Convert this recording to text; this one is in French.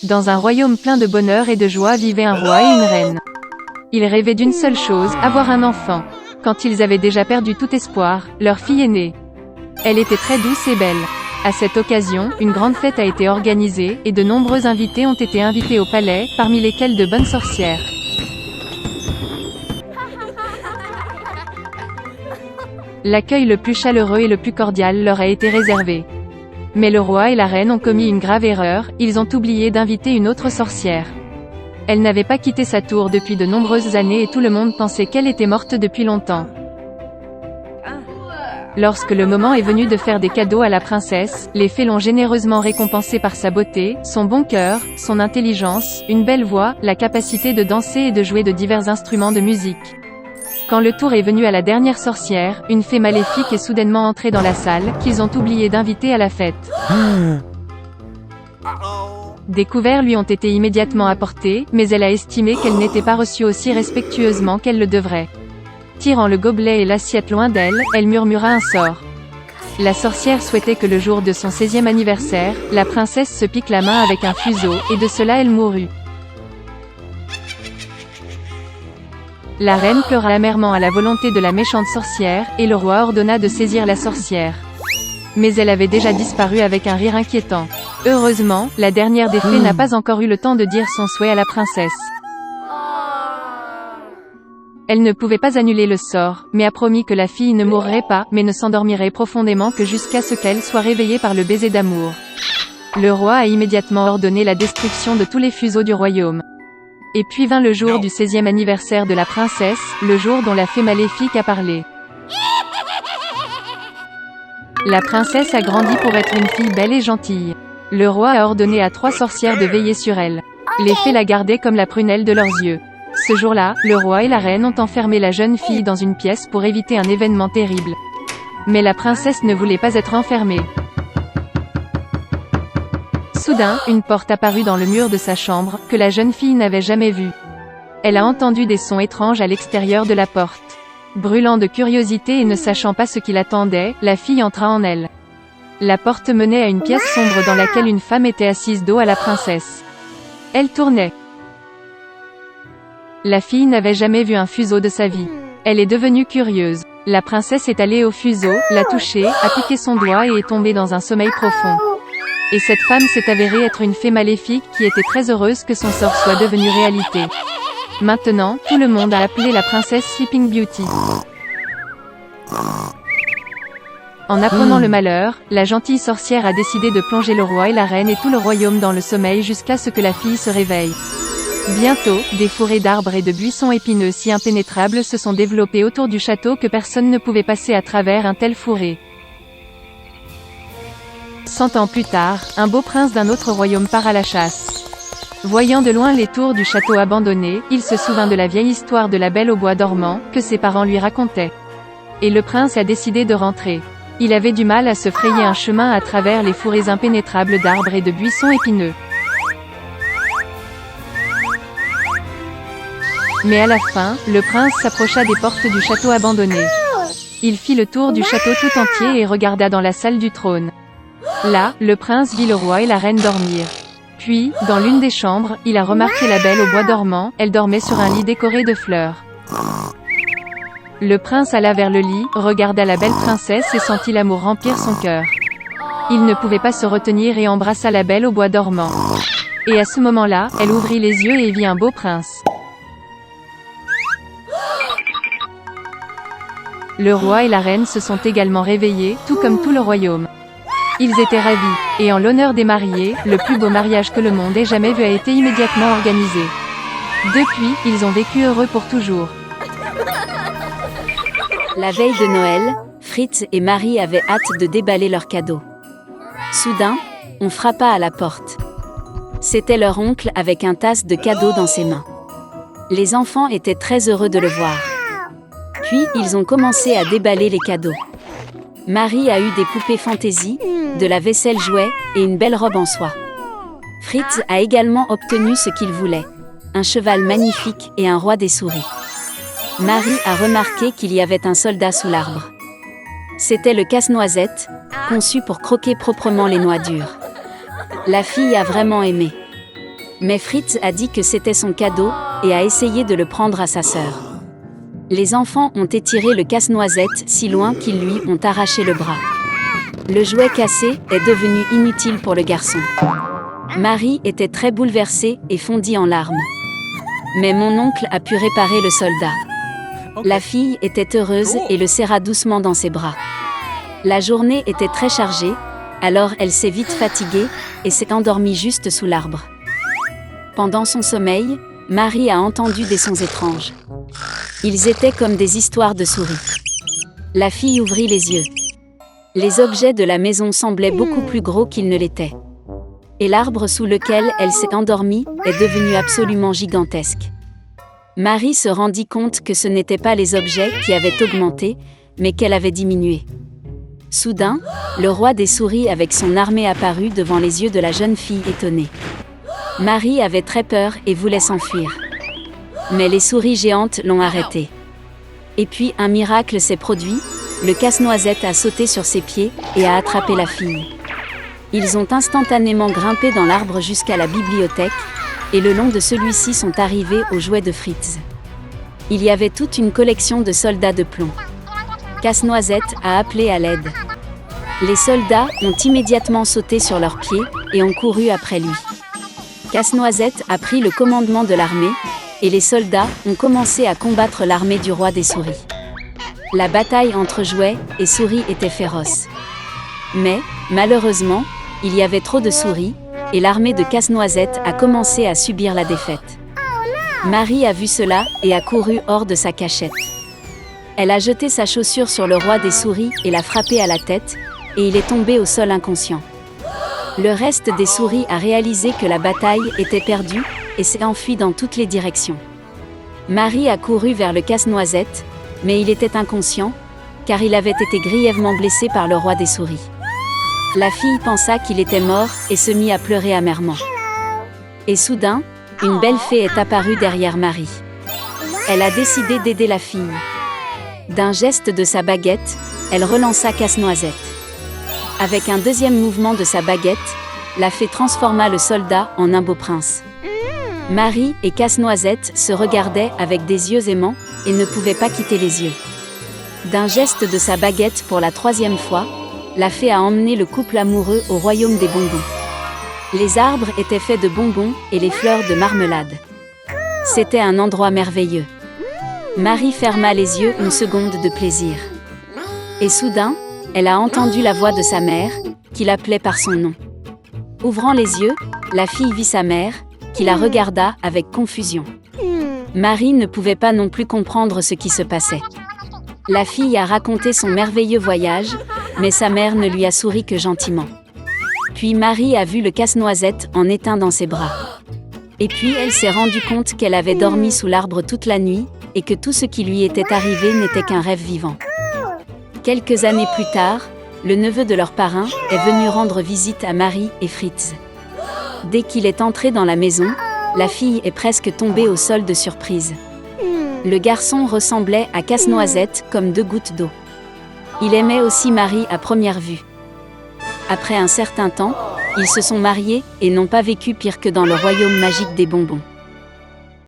Dans un royaume plein de bonheur et de joie vivaient un roi et une reine. Ils rêvaient d'une seule chose, avoir un enfant. Quand ils avaient déjà perdu tout espoir, leur fille est née. Elle était très douce et belle. À cette occasion, une grande fête a été organisée, et de nombreux invités ont été invités au palais, parmi lesquels de bonnes sorcières. L'accueil le plus chaleureux et le plus cordial leur a été réservé. Mais le roi et la reine ont commis une grave erreur, ils ont oublié d'inviter une autre sorcière. Elle n'avait pas quitté sa tour depuis de nombreuses années et tout le monde pensait qu'elle était morte depuis longtemps. Lorsque le moment est venu de faire des cadeaux à la princesse, les fées l'ont généreusement récompensée par sa beauté, son bon cœur, son intelligence, une belle voix, la capacité de danser et de jouer de divers instruments de musique. Quand le tour est venu à la dernière sorcière, une fée maléfique est soudainement entrée dans la salle, qu'ils ont oublié d'inviter à la fête. Des couverts lui ont été immédiatement apportés, mais elle a estimé qu'elle n'était pas reçue aussi respectueusement qu'elle le devrait. Tirant le gobelet et l'assiette loin d'elle, elle murmura un sort. La sorcière souhaitait que le jour de son 16e anniversaire, la princesse se pique la main avec un fuseau, et de cela elle mourut. La reine pleura amèrement à la volonté de la méchante sorcière, et le roi ordonna de saisir la sorcière. Mais elle avait déjà disparu avec un rire inquiétant. Heureusement, la dernière des fées n'a pas encore eu le temps de dire son souhait à la princesse. Elle ne pouvait pas annuler le sort, mais a promis que la fille ne mourrait pas, mais ne s'endormirait profondément que jusqu'à ce qu'elle soit réveillée par le baiser d'amour. Le roi a immédiatement ordonné la destruction de tous les fuseaux du royaume. Et puis vint le jour du 16e anniversaire de la princesse, le jour dont la fée maléfique a parlé. La princesse a grandi pour être une fille belle et gentille. Le roi a ordonné à 3 sorcières de veiller sur elle. Les fées la gardaient comme la prunelle de leurs yeux. Ce jour-là, le roi et la reine ont enfermé la jeune fille dans une pièce pour éviter un événement terrible. Mais la princesse ne voulait pas être enfermée. Soudain, une porte apparut dans le mur de sa chambre, que la jeune fille n'avait jamais vue. Elle a entendu des sons étranges à l'extérieur de la porte. Brûlant de curiosité et ne sachant pas ce qui l'attendait, la fille entra en elle. La porte menait à une pièce sombre dans laquelle une femme était assise dos à la princesse. Elle tournait. La fille n'avait jamais vu un fuseau de sa vie. Elle est devenue curieuse. La princesse est allée au fuseau, l'a touché, a piqué son doigt et est tombée dans un sommeil profond. Et cette femme s'est avérée être une fée maléfique qui était très heureuse que son sort soit devenu réalité. Maintenant, tout le monde a appelé la princesse Sleeping Beauty. En apprenant le malheur, la gentille sorcière a décidé de plonger le roi et la reine et tout le royaume dans le sommeil jusqu'à ce que la fille se réveille. Bientôt, des forêts d'arbres et de buissons épineux si impénétrables se sont développés autour du château que personne ne pouvait passer à travers un tel fourré. 100 ans plus tard, un beau prince d'un autre royaume part à la chasse. Voyant de loin les tours du château abandonnées, il se souvint de la vieille histoire de la Belle au bois dormant, que ses parents lui racontaient. Et le prince a décidé de rentrer. Il avait du mal à se frayer un chemin à travers les fourrés impénétrables d'arbres et de buissons épineux. Mais à la fin, le prince s'approcha des portes du château abandonné. Il fit le tour du château tout entier et regarda dans la salle du trône. Là, le prince vit le roi et la reine dormir. Puis, dans l'une des chambres, il a remarqué la Belle au bois dormant, elle dormait sur un lit décoré de fleurs. Le prince alla vers le lit, regarda la belle princesse et sentit l'amour remplir son cœur. Il ne pouvait pas se retenir et embrassa la Belle au bois dormant. Et à ce moment-là, elle ouvrit les yeux et vit un beau prince. Le roi et la reine se sont également réveillés, tout comme tout le royaume. Ils étaient ravis, et en l'honneur des mariés, le plus beau mariage que le monde ait jamais vu a été immédiatement organisé. Depuis, ils ont vécu heureux pour toujours. La veille de Noël, Fritz et Marie avaient hâte de déballer leurs cadeaux. Soudain, on frappa à la porte. C'était leur oncle avec un tas de cadeaux dans ses mains. Les enfants étaient très heureux de le voir. Puis, ils ont commencé à déballer les cadeaux. Marie a eu des poupées fantaisie, de la vaisselle jouet et une belle robe en soie. Fritz a également obtenu ce qu'il voulait, un cheval magnifique et un roi des souris. Marie a remarqué qu'il y avait un soldat sous l'arbre. C'était le casse-noisette, conçu pour croquer proprement les noix dures. La fille a vraiment aimé. Mais Fritz a dit que c'était son cadeau et a essayé de le prendre à sa sœur. Les enfants ont étiré le casse-noisette si loin qu'ils lui ont arraché le bras. Le jouet cassé est devenu inutile pour le garçon. Marie était très bouleversée et fondit en larmes. Mais mon oncle a pu réparer le soldat. La fille était heureuse et le serra doucement dans ses bras. La journée était très chargée, alors elle s'est vite fatiguée et s'est endormie juste sous l'arbre. Pendant son sommeil, Marie a entendu des sons étranges. Ils étaient comme des histoires de souris. La fille ouvrit les yeux. Les objets de la maison semblaient beaucoup plus gros qu'ils ne l'étaient. Et l'arbre sous lequel elle s'est endormie est devenu absolument gigantesque. Marie se rendit compte que ce n'étaient pas les objets qui avaient augmenté, mais qu'elle avait diminué. Soudain, le roi des souris avec son armée apparut devant les yeux de la jeune fille étonnée. Marie avait très peur et voulait s'enfuir. Mais les souris géantes l'ont arrêtée. Et puis un miracle s'est produit, le casse-noisette a sauté sur ses pieds et a attrapé la fille. Ils ont instantanément grimpé dans l'arbre jusqu'à la bibliothèque, et le long de celui-ci sont arrivés aux jouets de Fritz. Il y avait toute une collection de soldats de plomb. Casse-noisette a appelé à l'aide. Les soldats ont immédiatement sauté sur leurs pieds et ont couru après lui. Casse-noisette a pris le commandement de l'armée, et les soldats ont commencé à combattre l'armée du roi des souris. La bataille entre jouets et souris était féroce. Mais, malheureusement, il y avait trop de souris, et l'armée de Casse-noisette a commencé à subir la défaite. Marie a vu cela et a couru hors de sa cachette. Elle a jeté sa chaussure sur le roi des souris et l'a frappé à la tête, et il est tombé au sol inconscient. Le reste des souris a réalisé que la bataille était perdue et s'est enfui dans toutes les directions. Marie a couru vers le casse-noisette, mais il était inconscient, car il avait été grièvement blessé par le roi des souris. La fille pensa qu'il était mort et se mit à pleurer amèrement. Et soudain, une belle fée est apparue derrière Marie. Elle a décidé d'aider la fille. D'un geste de sa baguette, elle relança Casse-noisette. Avec un deuxième mouvement de sa baguette, la fée transforma le soldat en un beau prince. Marie et Casse-noisette se regardaient avec des yeux aimants et ne pouvaient pas quitter les yeux. D'un geste de sa baguette pour la troisième fois, la fée a emmené le couple amoureux au royaume des bonbons. Les arbres étaient faits de bonbons et les fleurs de marmelade. C'était un endroit merveilleux. Marie ferma les yeux une seconde de plaisir. Et soudain, elle a entendu la voix de sa mère, qui l'appelait par son nom. Ouvrant les yeux, la fille vit sa mère, qui la regarda avec confusion. Marie ne pouvait pas non plus comprendre ce qui se passait. La fille a raconté son merveilleux voyage, mais sa mère ne lui a souri que gentiment. Puis Marie a vu le casse-noisette en éteint dans ses bras. Et puis elle s'est rendue compte qu'elle avait dormi sous l'arbre toute la nuit, et que tout ce qui lui était arrivé n'était qu'un rêve vivant. Quelques années plus tard, le neveu de leur parrain est venu rendre visite à Marie et Fritz. Dès qu'il est entré dans la maison, la fille est presque tombée au sol de surprise. Le garçon ressemblait à Casse-noisette comme 2 gouttes d'eau. Il aimait aussi Marie à première vue. Après un certain temps, ils se sont mariés et n'ont pas vécu pire que dans le royaume magique des bonbons.